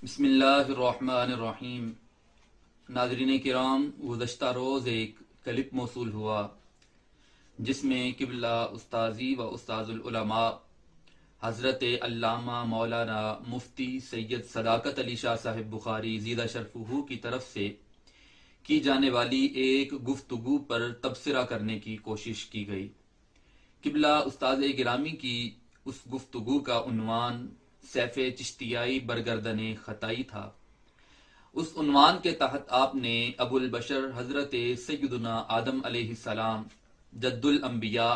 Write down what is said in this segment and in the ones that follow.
بسم اللہ الرحمن الرحیم۔ ناظرین کرام، گزشتہ روز ایک کلپ موصول ہوا جس میں قبلہ استاذی و استاذ العلماء حضرت علامہ مولانا مفتی سید صداقت علی شاہ صاحب بخاری زیدہ شرفہ کی طرف سے کی جانے والی ایک گفتگو پر تبصرہ کرنے کی کوشش کی گئی۔ قبلہ استاذ گرامی کی اس گفتگو کا عنوان سیف چشتیائی برگردن خطائی تھا۔ اس عنوان کے تحت آپ نے ابو البشر حضرت سیدنا آدم علیہ السلام، جد الانبیاء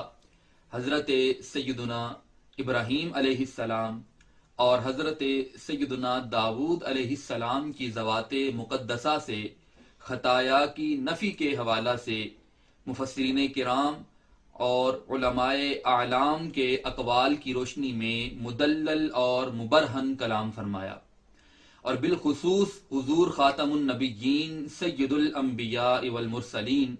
حضرت سیدنا ابراہیم علیہ السلام اور حضرت سیدنا داود علیہ السلام کی ذوات مقدسہ سے خطایا کی نفی کے حوالہ سے مفسرین کرام اور علماء اعلام کے اقوال کی روشنی میں مدلل اور مبرہن کلام فرمایا، اور بالخصوص حضور خاتم النبیین سید الانبیاء والمرسلین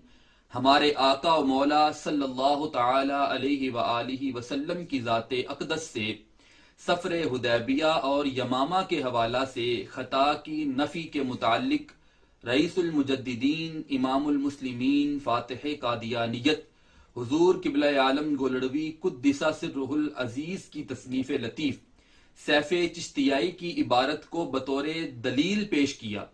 ہمارے آقا و مولا صلی اللہ تعالی علیہ وآلہ وسلم کی ذات اقدس سے سفر حدیبیہ اور یمامہ کے حوالہ سے خطا کی نفی کے متعلق رئیس المجددین امام المسلمین فاتح قادیانیت حضور قبلہ عالم گولڑوی قدس سرہ العزیز کی تصنیف لطیف سیف چشتیائی کی عبارت کو بطور دلیل پیش کیا،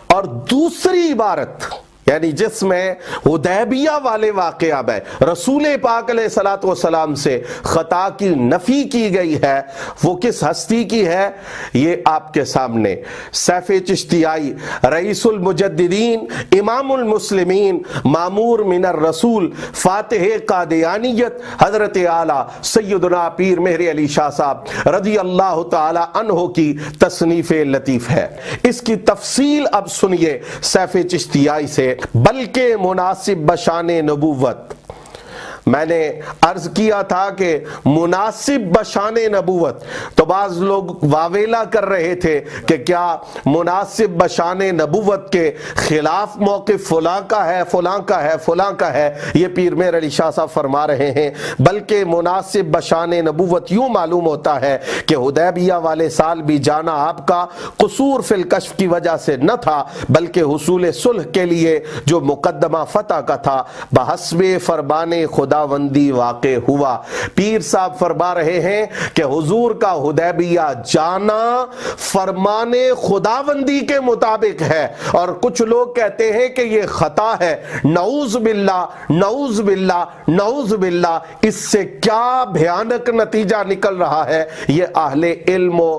اور دوسری عبارت یعنی جس میں حدیبیہ والے واقعہ میں رسول پاک علیہ الصلوۃ والسلام سے خطا کی نفی کی گئی ہے، وہ کس ہستی کی ہے؟ یہ آپ کے سامنے سیف چشتیائی رئیس المجددین امام المسلمین مامور من الرسول فاتح قادیانیت حضرت اعلیٰ سیدنا پیر مہر علی شاہ صاحب رضی اللہ تعالی عنہ کی تصنیف لطیف ہے۔ اس کی تفصیل اب سنیے سیف چشتیائی سے۔ بلکہ مناسب بشان نبوت، میں نے عرض کیا تھا کہ مناسب بشان نبوت، تو بعض لوگ واویلا کر رہے تھے کہ کیا مناسب بشان نبوت کے خلاف موقف فلاں کا ہے فلاں کا ہے فلاں کا ہے۔ یہ پیر مہر علی شاہ صاحب فرما رہے ہیں بلکہ مناسب بشان نبوت یوں معلوم ہوتا ہے کہ حدیبیہ والے سال بھی جانا آپ کا قصور فی الکشف کی وجہ سے نہ تھا، بلکہ حصول صلح کے لیے جو مقدمہ فتح کا تھا بحسب فرمان خداوندی واقع ہوا۔ پیر صاحب فرما رہے ہیں کہ حضور کا حدیبیہ جانا فرمان خداوندی کے مطابق ہے، اور کچھ لوگ کہتے ہیں کہ یہ خطا ہے۔ نعوذ باللہ نعوذ باللہ نعوذ باللہ، اس سے کیا بھیانک نتیجہ نکل رہا ہے یہ اہل علم و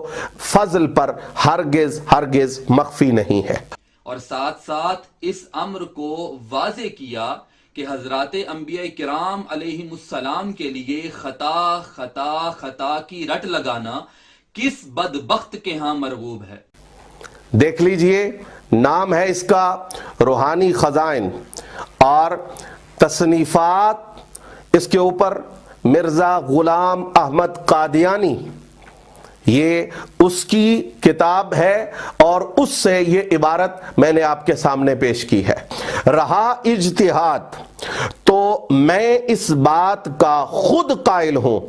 فضل پر ہرگز ہرگز مخفی نہیں ہے۔ اور ساتھ ساتھ اس امر کو واضح کیا کہ حضرات انبیاء کرام علیہم السلام کے لیے خطا خطا خطا کی رٹ لگانا کس بدبخت کے ہاں مرغوب ہے۔ دیکھ لیجئے، نام ہے اس کا روحانی خزائن، اور تصنیفات اس کے اوپر مرزا غلام احمد قادیانی، یہ اس کی کتاب ہے، اور اس سے یہ عبارت میں نے آپ کے سامنے پیش کی ہے۔ رہا اجتہاد تو میں اس بات کا خود قائل ہوں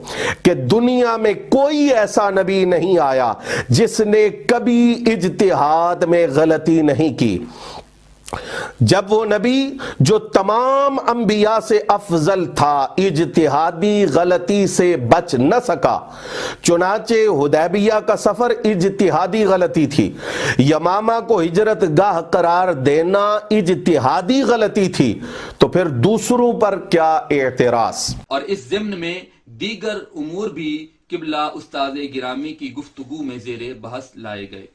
کہ دنیا میں کوئی ایسا نبی نہیں آیا جس نے کبھی اجتہاد میں غلطی نہیں کی۔ جب وہ نبی جو تمام انبیاء سے افضل تھا اجتہادی غلطی سے بچ نہ سکا، چنانچہ حدیبیہ کا سفر اجتہادی غلطی تھی، یمامہ کو ہجرت گاہ قرار دینا اجتہادی غلطی تھی، تو پھر دوسروں پر کیا اعتراض؟ اور اس ضمن میں دیگر امور بھی قبلہ استاذ گرامی کی گفتگو میں زیر بحث لائے گئے،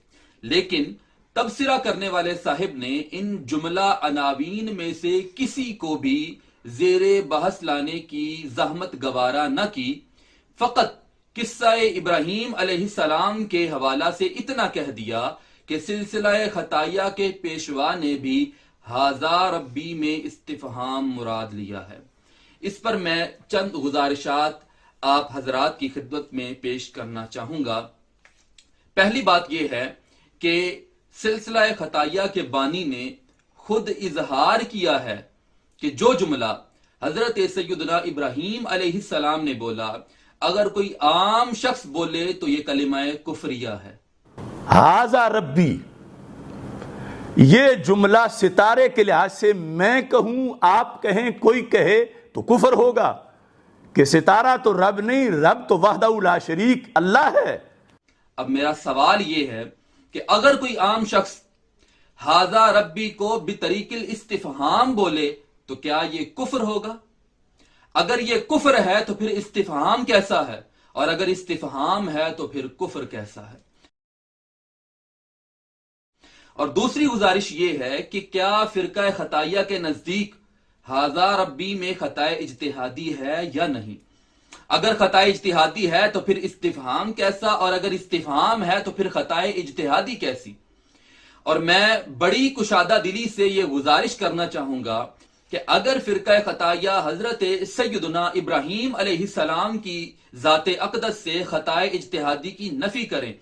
لیکن تبصرہ کرنے والے صاحب نے ان جملہ عناوین میں سے کسی کو بھی زیر بحث لانے کی زحمت گوارا نہ کی، فقط قصہ ابراہیم علیہ السلام کے حوالہ سے اتنا کہہ دیا کہ سلسلہ خطایا کے پیشوا نے بھی ھذا ربی میں استفہام مراد لیا ہے۔ اس پر میں چند گزارشات آپ حضرات کی خدمت میں پیش کرنا چاہوں گا۔ پہلی بات یہ ہے کہ سلسلہ خطایا کے بانی نے خود اظہار کیا ہے کہ جو جملہ حضرت سیدنا ابراہیم علیہ السلام نے بولا، اگر کوئی عام شخص بولے تو یہ کلمہ کفریہ ہے۔ ھذا ربی، یہ جملہ ستارے کے لحاظ سے میں کہوں، آپ کہیں، کوئی کہے تو کفر ہوگا کہ ستارہ تو رب نہیں، رب تو وحدہ لا شریک اللہ ہے۔ اب میرا سوال یہ ہے کہ اگر کوئی عام شخص ھذا ربی کو بطریق الاستفہام بولے تو کیا یہ کفر ہوگا؟ اگر یہ کفر ہے تو پھر استفہام کیسا ہے، اور اگر استفہام ہے تو پھر کفر کیسا ہے؟ اور دوسری گزارش یہ ہے کہ کیا فرقہ خطائیہ کے نزدیک ھذا ربی میں خطا اجتہادی ہے یا نہیں؟ اگر خطا اجتہادی ہے تو پھر استفہام کیسا، اور اگر استفہام ہے تو پھر خطا اجتہادی کیسی؟ اور میں بڑی کشادہ دلی سے یہ گزارش کرنا چاہوں گا کہ اگر فرقہ خطائیہ حضرت سیدنا ابراہیم علیہ السلام کی ذات اقدس سے خطا اجتہادی کی نفی کریں،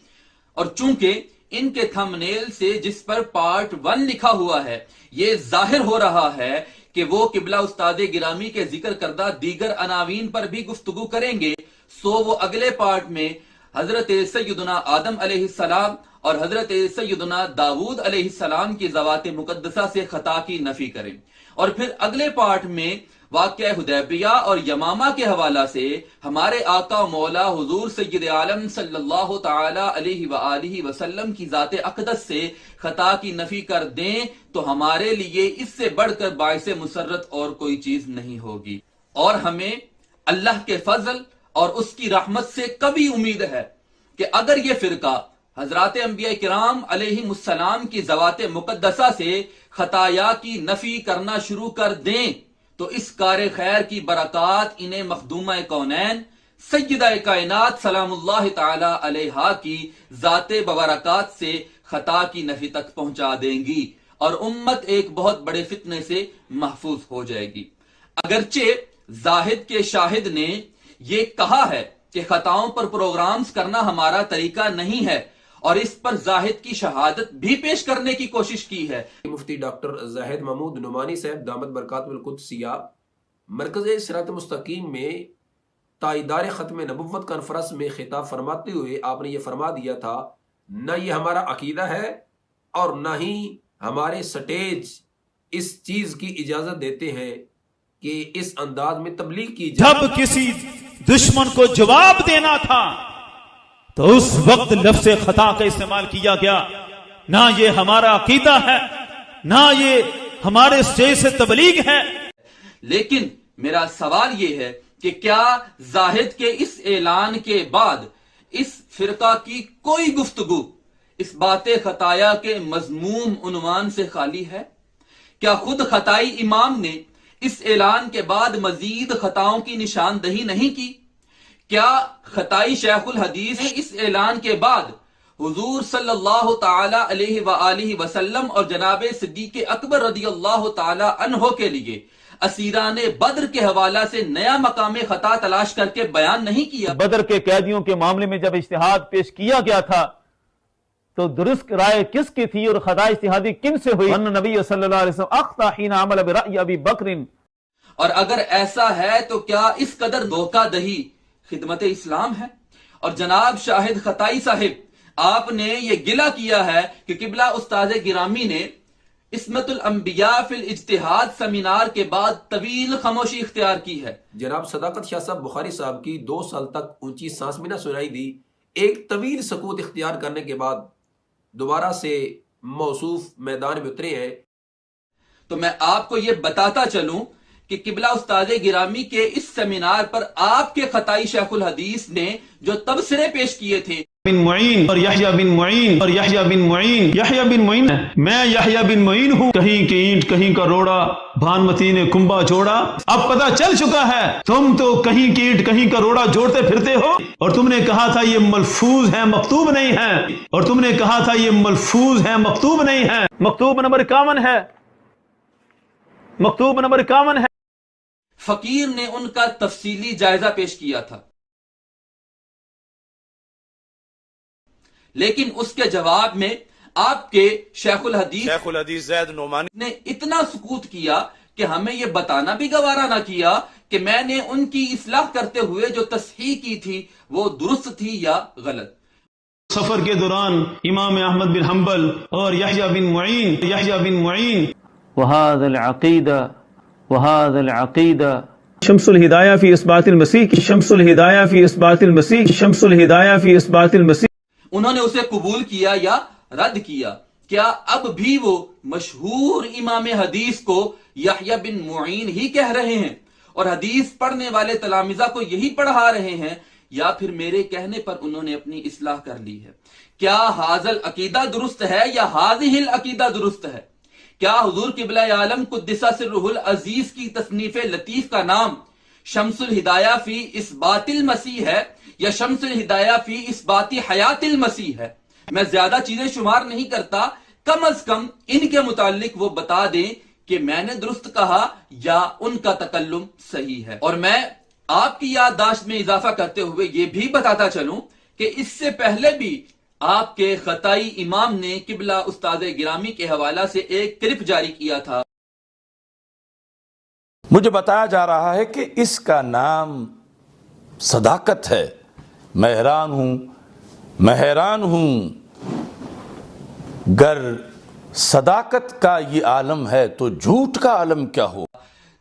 اور چونکہ ان کے تھم نیل سے جس پر پارٹ 1 لکھا ہوا ہے یہ ظاہر ہو رہا ہے کہ وہ قبلہ استاد گرامی کے ذکر کردہ دیگر عناوین پر بھی گفتگو کریں گے، سو وہ اگلے پارٹ میں حضرت سیدنا آدم علیہ السلام اور حضرت سیدنا داود علیہ السلام کی ذوات مقدسہ سے خطا کی نفی کریں، اور پھر اگلے پارٹ میں واقعہ حدیبیہ اور یمامہ کے حوالہ سے ہمارے آقا و مولا حضور سید عالم صلی اللہ تعالی علیہ وآلہ وسلم کی ذات اقدس سے خطا کی نفی کر دیں تو ہمارے لیے اس سے بڑھ کر باعث مسرت اور کوئی چیز نہیں ہوگی۔ اور ہمیں اللہ کے فضل اور اس کی رحمت سے کبھی امید ہے کہ اگر یہ فرقہ حضرات انبیاء کرام علیہم السلام کی ذوات مقدسہ سے خطایا کی نفی کرنا شروع کر دیں تو اس کار خیر کی برکات انہیں مخدومہ کونین سیدہ کائنات سلام اللہ تعالی علیہا کی ذات ببرکات سے خطا کی نفی تک پہنچا دیں گی، اور امت ایک بہت بڑے فتنے سے محفوظ ہو جائے گی۔ اگرچہ زاہد کے شاہد نے یہ کہا ہے کہ خطاؤں پر پروگرامز کرنا ہمارا طریقہ نہیں ہے، اور اس پر زاہد کی شہادت بھی پیش کرنے کی کوشش کی ہے۔ مفتی ڈاکٹر زاہد محمود نعمانی صاحب دامت برکاتہ القدسیہ مرکز صراط مستقیم میں تائیدار ختم نبوت کانفرنس میں خطاب فرماتے ہوئے آپ نے یہ فرما دیا تھا، نہ یہ ہمارا عقیدہ ہے اور نہ ہی ہمارے سٹیج اس چیز کی اجازت دیتے ہیں کہ اس انداز میں تبلیغ کی جائے۔ جب کسی دشمن کو جواب دینا تھا تو اس وقت لفظ خطا کا استعمال کیا گیا، نہ یہ ہمارا عقیدہ ہے نہ یہ ہمارے سٹیج سے تبلیغ ہے۔ لیکن میرا سوال یہ ہے کہ کیا زاہد کے اس اعلان کے بعد اس فرقہ کی کوئی گفتگو اس بات خطایا کے مذموم عنوان سے خالی ہے؟ کیا خود خطائی امام نے اس اعلان کے بعد مزید خطاؤں کی نشاندہی نہیں کی؟ کیا خطائی شیخ الحدیث نے اس اعلان کے بعد حضور صلی اللہ تعالی علیہ وآلہ وسلم اور جناب صدیق اکبر رضی اللہ تعالی عنہ کے لیے اسیران بدر کے حوالہ سے نیا مقام خطا تلاش کر کے بیان نہیں کیا؟ بدر کے قیدیوں کے معاملے میں جب اجتہاد پیش کیا گیا تھا تو درست رائے کس کی تھی اور خطا اجتہادی کن سے ہوئی؟ ان نبی صلی اللہ علیہ وسلم اخطا حین عمل برأی ابی بکر۔ اور اگر ایسا ہے تو کیا اس قدر دھوکہ دہی خدمت اسلام ہے؟ اور جناب شاہد خطائی صاحب، آپ نے یہ گلہ کیا ہے کہ قبلہ استاد گرامی نے عصمت الانبیاء فی الاجتہاد سیمینار کے بعد طویل خاموشی اختیار کی ہے۔ جناب صداقت شاہ صاحب بخاری صاحب کی 2 سال تک اونچی سانس بھی نہ سنائی دی، ایک طویل سکوت اختیار کرنے کے بعد دوبارہ سے موصوف میدان میں اترے ہیں۔ تو میں آپ کو یہ بتاتا چلوں کہ قبلہ استاد گرامی کے اس سیمینار پر آپ کے خطائی شیخ الحدیث نے جو تبصرے پیش کیے تھے، بن معین اور یحییٰ بن معین اور یحییٰ بن معین، یحییٰ بن معین میں یحییٰ بن معین ہوں، کہیں کی اینٹ کہیں کا روڑا بھانمتی نے کنبا جوڑا۔ اب پتہ چل چکا ہے تم تو کہیں کی اینٹ کہیں کا روڑا جوڑتے پھرتے ہو، اور تم نے کہا تھا یہ ملفوظ ہے مکتوب نہیں ہے، اور تم نے کہا تھا یہ ملفوظ ہے مکتوب نہیں ہے۔ مکتوب نمبر 51 ہے، مکتوب نمبر 51 ہے۔ فقیر نے ان کا تفصیلی جائزہ پیش کیا تھا، لیکن اس کے جواب میں آپ کے شیخ الحدیث زید نعمانی نے اتنا سکوت کیا کہ ہمیں یہ بتانا بھی گوارا نہ کیا کہ میں نے ان کی اصلاح کرتے ہوئے جو تصحیح کی تھی وہ درست تھی یا غلط۔ سفر کے دوران امام احمد بن حنبل اور یحییٰ بن معین وهذا العقیدہ شمس الہدایہ فی اثبات المسیح انہوں نے اسے قبول کیا یا رد کیا؟ کیا اب بھی وہ مشہور امام حدیث کو یحییٰ بن معین ہی کہہ رہے ہیں اور حدیث پڑھنے والے تلامذہ کو یہی پڑھا رہے ہیں، یا پھر میرے کہنے پر انہوں نے اپنی اصلاح کر لی ہے؟ کیا حاضل عقیدہ درست ہے یا حاضح العقیدہ درست ہے؟ کیا حضور قبلہ عالم قدس سرہ العزیز کی تصنیف لطیف کا نام شمس الہدایہ فی اثبات المسیح ہے یا شمس الہدایہ فی اثبات حیات المسیح ہے؟ میں زیادہ چیزیں شمار نہیں کرتا، کم از کم ان کے متعلق وہ بتا دیں کہ میں نے درست کہا یا ان کا تکلم صحیح ہے۔ اور میں آپ کی یادداشت میں اضافہ کرتے ہوئے یہ بھی بتاتا چلوں کہ اس سے پہلے بھی آپ کے خطائی امام نے قبلہ استاد گرامی کے حوالہ سے ایک کلپ جاری کیا تھا۔ مجھے بتایا جا رہا ہے کہ اس کا نام صداقت ہے۔ میں حیران ہوں گر صداقت کا یہ عالم ہے تو جھوٹ کا عالم کیا ہو؟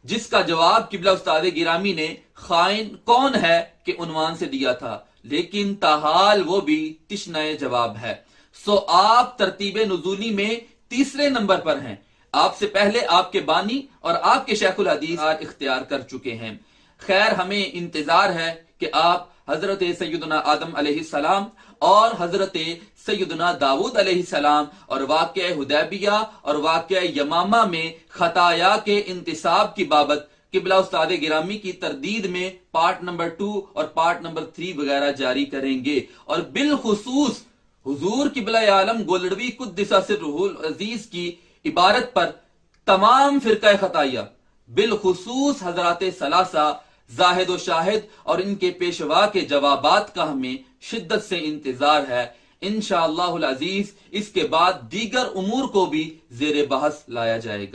جس کا جواب قبلہ استاد گرامی نے خائن کون ہے کے عنوان سے دیا تھا، لیکن تاحال وہ بھی تشنہ جواب ہے۔ سو آپ ترتیب نزولی میں تیسرے نمبر پر ہیں، آپ سے پہلے آپ کے بانی اور آپ کے شیخ الحدیث اختیار کر چکے ہیں۔ خیر، ہمیں انتظار ہے کہ آپ حضرت سیدنا آدم علیہ السلام اور حضرت سیدنا داؤد علیہ السلام اور واقعہ حدیبیہ اور واقعہ یمامہ میں خطایا کے انتصاب کی بابت قبلہ استاد گرامی کی تردید میں پارٹ نمبر 2 اور پارٹ نمبر 3 وغیرہ جاری کریں گے، اور بالخصوص حضور قبلہ عالم گولڑوی قدس سرہ العزیز کی عبارت پر تمام فرقہ خطائیہ، بالخصوص حضرات ثلاثہ زاہد و شاہد اور ان کے پیشوا کے جوابات کا ہمیں شدت سے انتظار ہے۔ انشاءاللہ العزیز اس کے بعد دیگر امور کو بھی زیر بحث لایا جائے گا۔